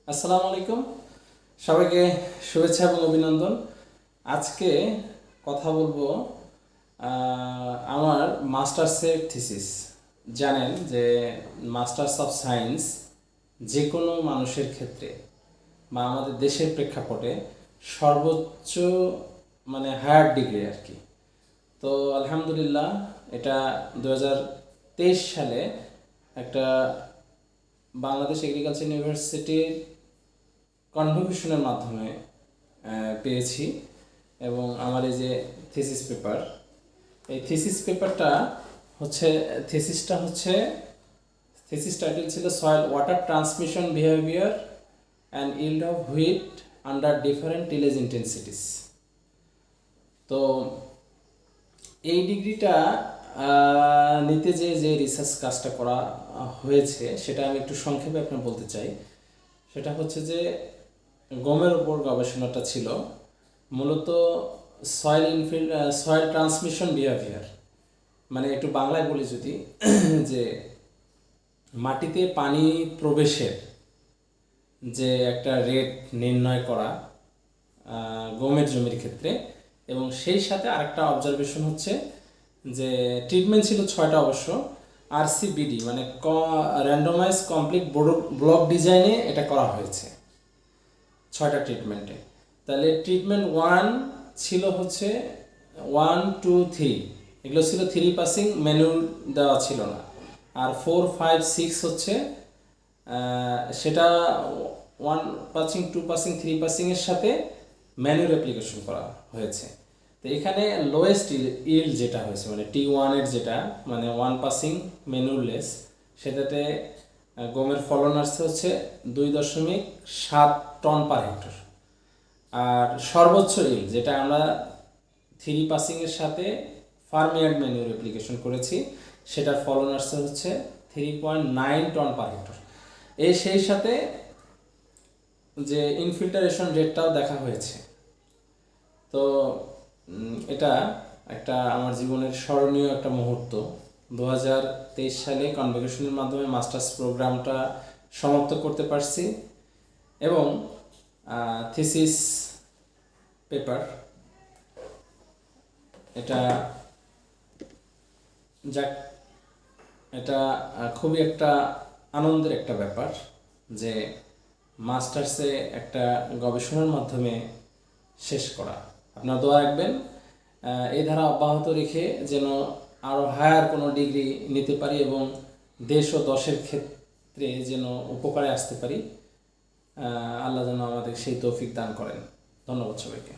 আসসালামু আলাইকুম, সবাইকে শুভেচ্ছা এবং অভিনন্দন। আজকে কথা বলবো আমার মাস্টার্সের থিসিস। জানেন যে মাস্টার্স অফ সায়েন্স যে কোনো মানুষের ক্ষেত্রে বা আমাদের দেশের প্রেক্ষাপটে সর্বোচ্চ হায়ার ডিগ্রি আর কি। তো আলহামদুলিল্লাহ এটা 2023 সালে একটা বাংলাদেশ এগ্রিকালচার ইউনিভার্সিটির কনভোকেশনের মাধ্যমে পেয়েছি। এবং আমার এই যে থিসিস পেপার, এই থিসিস পেপারটা হচ্ছে থিসিস টাইটেল ছিল soil water transmission behaviour and yield of wheat under different tillage intensities. তো এই ডিগ্রিটা নিতে যে রিসার্চ কাজটা করা হয়েছে সেটা আমি একটু সংক্ষেপে আপনার বলতে চাই। সেটা হচ্ছে যে গমের উপর গবেষণাটা ছিল মূলত সয়েল ট্রান্সমিশন বিহেভিয়ার, মানে একটু বাংলায় বলি যদি যে মাটিতে পানি প্রবেশের যে একটা রেট নির্ণয় করা গমের জমির ক্ষেত্রে। এবং সেই সাথে আরেকটা অবজারভেশন হচ্ছে যে ট্রিটমেন্ট ছিল 6টা অবশ্য, RCBD মানে র্যান্ডমাইজ কমপ্লিট ব্লক ডিজাইনে এটা করা হয়েছে 6টা ট্রিটমেন্টে। তাহলে ট্রিটমেন্ট 1 ছিল হচ্ছে 1, 2, 3, এগুলো ছিল 3 পাসিং, ম্যানুয়াল দেওয়া ছিল না। আর 4, 5, 6 হচ্ছে সেটা 1 পাসিং, 2 পাসিং, 3 পাসিংয়ের সাথে ম্যানুয়াল অ্যাপ্লিকেশন করা হয়েছে। তো এখানে লোয়েস্ট ইল্ড যেটা হয়েছে মানে T1 এর যেটা মানে 1 পাসিং ম্যানুয়াললেস, সেটাতে গমের ফলন আসছে হচ্ছে 2.7 টন পার হেক্টর। আর সর্বোচ্চ ইল্ড যেটা আমরা 3 পাসিংয়ের সাথে ফার্মইয়ার্ড ম্যানুয়াল অ্যাপ্লিকেশন করেছি, সেটার ফলন আসছে হচ্ছে 3.9 টন পার হেক্টর। সেই সাথে যে ইনফিল্টারেশন রেটটাও দেখা হয়েছে। তো এটা একটা আমার জীবনের স্মরণীয় একটা মুহূর্ত। 2023 সালে কনভোকেশনের মাধ্যমে মাস্টার্স প্রোগ্রামটা সমাপ্ত করতে পারছি এবং থিসিস পেপার এটা এটা খুবই একটা আনন্দের একটা ব্যাপার যে মাস্টার্সে একটা গবেষণার মাধ্যমে শেষ করা। আপনারা দোয়া রাখবেন এই ধারা অব্যাহত রেখে যেন আরও হায়ার কোনো ডিগ্রি নিতে পারি এবং দেশ ও দশের ক্ষেত্রে যেন উপকারে আসতে পারি। আল্লাহ যেন আমাদের সেই তৌফিক দান করেন। ধন্যবাদ সবাইকে।